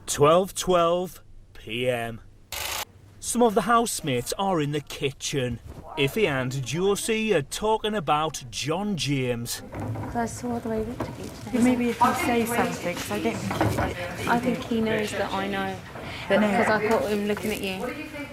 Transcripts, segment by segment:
12:12 p.m. Some of the housemates are in the kitchen. Iffy and Josie are talking about John James. I saw the way he looked at you today. Maybe if you say something, because I don't think I think he knows that I know. No. Because I caught him looking at you.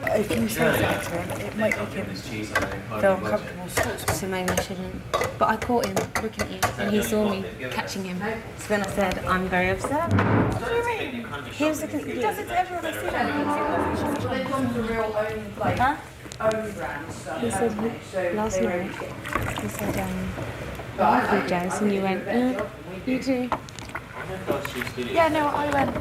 If you say something to him, it might make him feel uncomfortable. So maybe I shouldn't. But I caught him looking at you and he saw me catching him. So then I said, I'm very upset. What do you mean? He was looking at you. He does it to everyone I see him. Huh? He said last night, he said, I love you, Jazz, and you went, you too. Yeah, no, I went.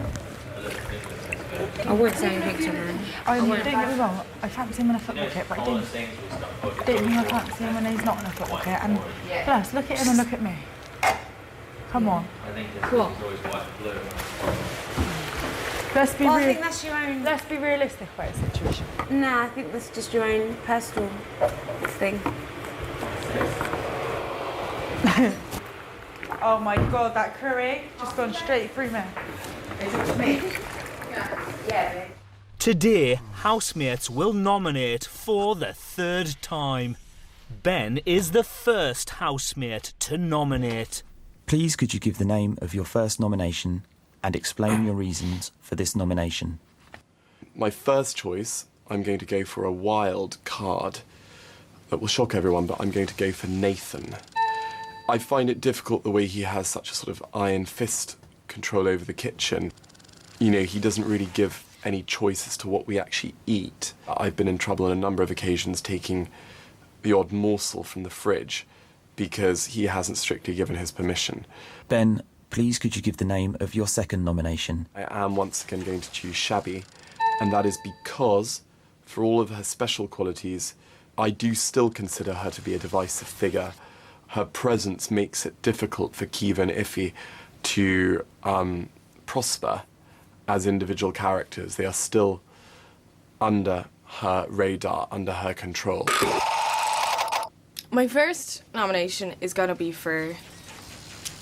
I would say anything to him. Don't get me wrong, I fancy him in a football kit, but I don't mean I fancy him when he's not in a football kit. And plus, look at him and look at me. Come on. Cool. Let's be I think that's your own... Let's be realistic about the situation. Nah, I think that's just your own personal thing. Oh my God, that curry just gone straight through me. Is it me? Yeah. Today, housemates will nominate for the third time. Ben is the first housemate to nominate. Please could you give the name of your first nomination and explain your reasons for this nomination? My first choice, I'm going to go for a wild card that will shock everyone, but I'm going to go for Nathan. I find it difficult the way he has such a sort of iron fist control over the kitchen. You know, he doesn't really give any choice as to what we actually eat. I've been in trouble on a number of occasions taking the odd morsel from the fridge because he hasn't strictly given his permission. Ben, please could you give the name of your second nomination? I am once again going to choose Shabby, and that is because, for all of her special qualities, I do still consider her to be a divisive figure. Her presence makes it difficult for Kiva and Iffy to prosper as individual characters. They are still under her radar, under her control. My first nomination is going to be for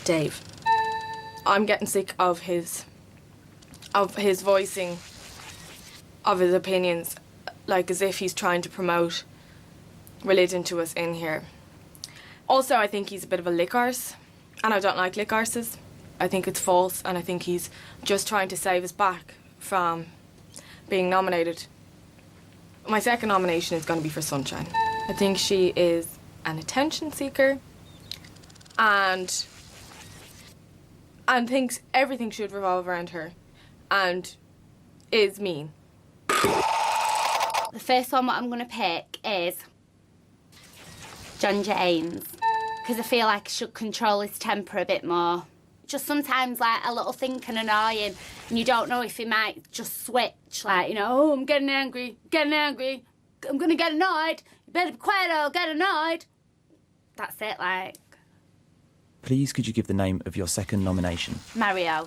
Dave. I'm getting sick of his voicing of his opinions, like as if he's trying to promote religion to us in here. Also, I think he's a bit of a lick arse, and I don't like lick arses. I think it's false, and I think he's just trying to save us back from being nominated. My second nomination is going to be for Sunshine. I think she is an attention seeker and thinks everything should revolve around her and is mean. The first one that I'm going to pick is John James, because I feel like he should control his temper a bit more. Just sometimes, like, a little thing can annoy him, and you don't know if he might just switch, like, you know, oh, I'm getting angry, I'm going to get annoyed, you better be quiet or I'll get annoyed. That's it, like. Please could you give the name of your second nomination? Mario.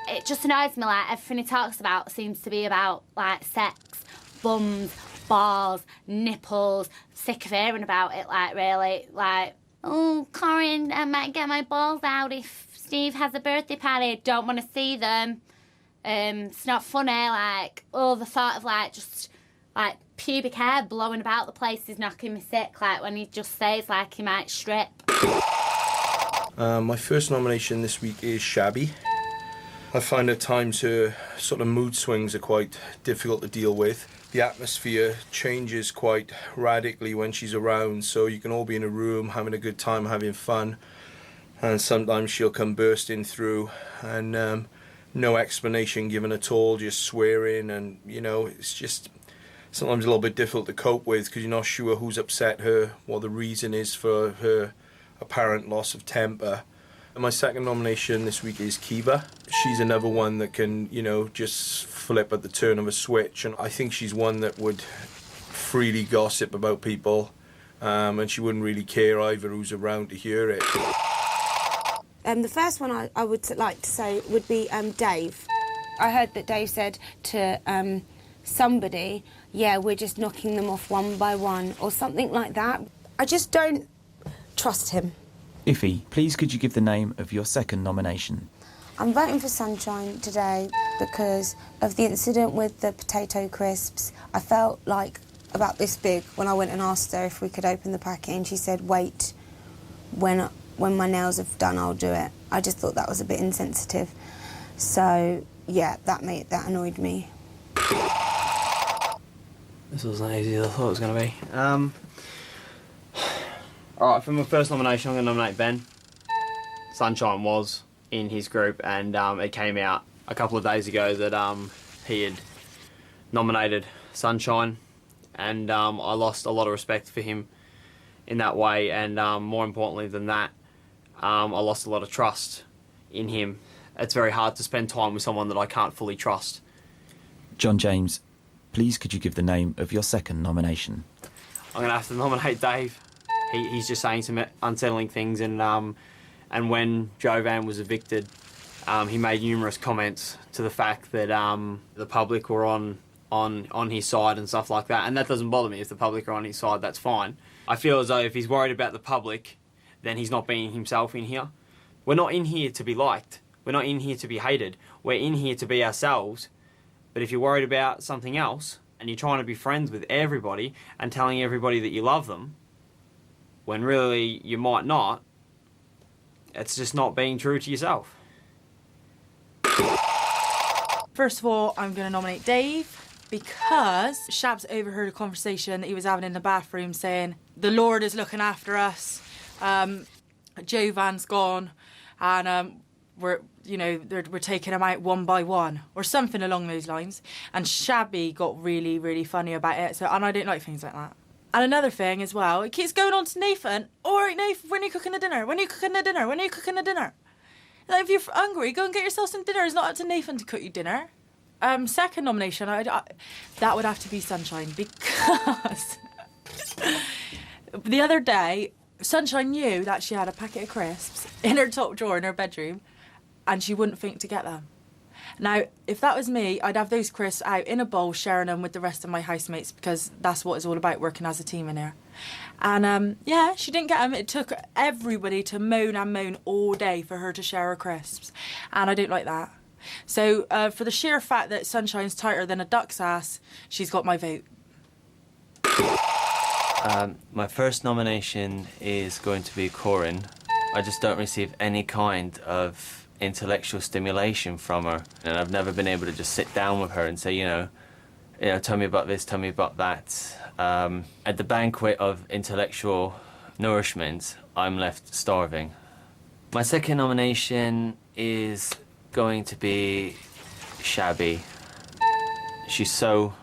It just annoys me, like, everything he talks about seems to be about, like, sex, bums, balls, nipples. Sick of hearing about it, like, really. Like, oh, Corin, I might get my balls out if Steve has a birthday party. Don't want to see them. It's not funny, like, oh, the thought of, like, just, like, pubic hair blowing about the place is knocking me sick, like, when he just says, like, he might strip. My first nomination this week is Shabby. I find at times her sort of mood swings are quite difficult to deal with. The atmosphere changes quite radically when she's around, so you can all be in a room having a good time, having fun, and sometimes she'll come bursting through and no explanation given at all, just swearing, and, you know, it's just sometimes a little bit difficult to cope with because you're not sure who's upset her, what the reason is for her apparent loss of temper. And my second nomination this week is Kiva. She's another one that can, you know, just flip at the turn of a switch, and I think she's one that would freely gossip about people, and she wouldn't really care either who's around to hear it. The first one I would like to say would be Dave. I heard that Dave said to somebody, yeah, we're just knocking them off one by one, or something like that. I just don't trust him. Iffy, please could you give the name of your second nomination? I'm voting for Sunshine today because of the incident with the potato crisps. I felt like about this big when I went and asked her if we could open the packet, and she said, wait, when my nails are done, I'll do it. I just thought that was a bit insensitive. So, yeah, that annoyed me. This wasn't as easy as I thought it was going to be. Alright, for my first nomination, I'm going to nominate Ben. Sunshine was in his group, and it came out a couple of days ago that he had nominated Sunshine, and I lost a lot of respect for him in that way, and more importantly than that, I lost a lot of trust in him. It's very hard to spend time with someone that I can't fully trust. John James, please could you give the name of your second nomination? I'm going to have to nominate Dave. He's just saying some unsettling things, and when Jovan was evicted, he made numerous comments to the fact that the public were on his side and stuff like that, and that doesn't bother me. If the public are on his side, that's fine. I feel as though if he's worried about the public, then he's not being himself in here. We're not in here to be liked. We're not in here to be hated. We're in here to be ourselves. But if you're worried about something else, and you're trying to be friends with everybody and telling everybody that you love them, when really you might not, it's just not being true to yourself. First of all, I'm going to nominate Dave because Shabs overheard a conversation that he was having in the bathroom saying, the Lord is looking after us, Jovan's gone, and we're taking him out one by one, or something along those lines. And Shabby got really, really funny about it, and I don't like things like that. And another thing as well, it keeps going on to Nathan. All right, Nathan, when are you cooking the dinner? When are you cooking the dinner? When are you cooking the dinner? Like, if you're hungry, go and get yourself some dinner. It's not up to Nathan to cook you dinner. Second nomination, that would have to be Sunshine, because the other day, Sunshine knew that she had a packet of crisps in her top drawer in her bedroom, and she wouldn't think to get them. Now, if that was me, I'd have those crisps out in a bowl, sharing them with the rest of my housemates, because that's what it's all about, working as a team in here. And, yeah, she didn't get them. It took everybody to moan and moan all day for her to share her crisps, and I don't like that. So, for the sheer fact that Sunshine's tighter than a duck's ass, she's got my vote. My first nomination is going to be Corin. I just don't receive any kind of intellectual stimulation from her, and I've never been able to just sit down with her and say, you know, tell me about this, tell me about that. At the banquet of intellectual nourishment, I'm left starving. My second nomination is going to be Shabby. She's so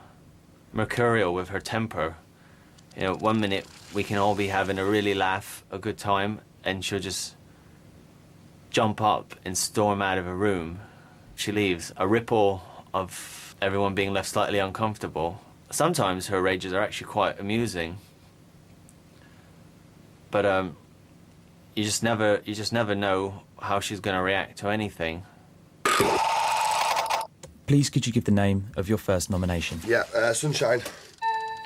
mercurial with her temper. You know, one minute we can all be having a really laugh, a good time, and she'll just jump up and storm out of a room. She leaves a ripple of everyone being left slightly uncomfortable. Sometimes her rages are actually quite amusing, but you just never know how she's going to react to anything. Please could you give the name of your first nomination? Yeah, Sunshine.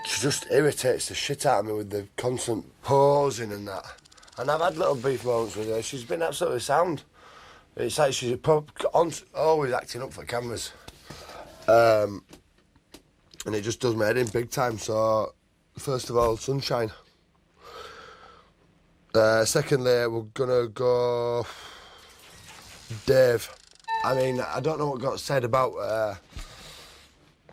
She just irritates the shit out of me with the constant pausing and that. And I've had little brief moments with her. She's been absolutely sound. It's like she's always acting up for cameras. And it just does my head in big time. So, first of all, Sunshine. Secondly, we're going to go Dave. I mean, I don't know what got said about...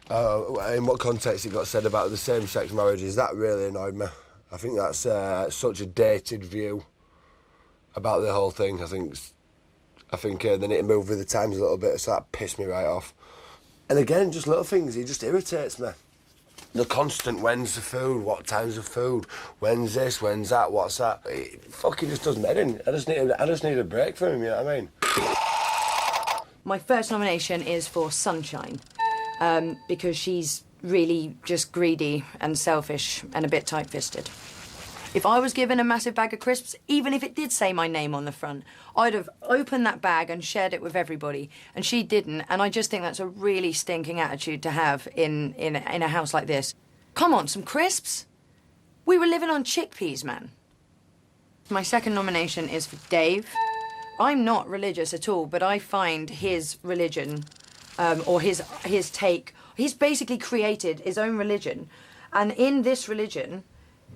in what context it got said about the same-sex marriages. That really annoyed me. I think that's such a dated view about the whole thing. I think they need to move with the times a little bit, so that pissed me right off. And again, just little things, he just irritates me. The constant, when's the food, what time's the food, when's this, when's that, what's that. It fucking just does me head in. I just need a break from him, you know what I mean? My first nomination is for Sunshine, because she's really just greedy and selfish and a bit tight-fisted. If I was given a massive bag of crisps, even if it did say my name on the front, I'd have opened that bag and shared it with everybody, and she didn't, and I just think that's a really stinking attitude to have in a house like this. Come on, some crisps? We were living on chickpeas, man. My second nomination is for Dave. I'm not religious at all, but I find his religion, or his take, he's basically created his own religion, and in this religion,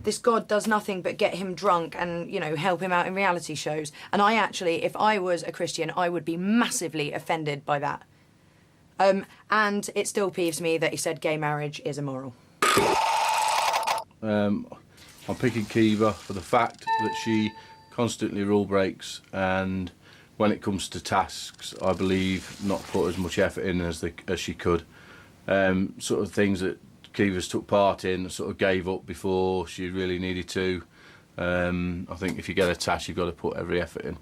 this God does nothing but get him drunk and, you know, help him out in reality shows. And I actually, if I was a Christian, I would be massively offended by that. And it still peeves me that he said gay marriage is immoral. I'm picking Kiva for the fact that she constantly rule breaks, and when it comes to tasks, I believe not put as much effort in as she could. Sort of things that Kiva's took part in, sort of gave up before she really needed to. I think if you get a task, you've got to put every effort in.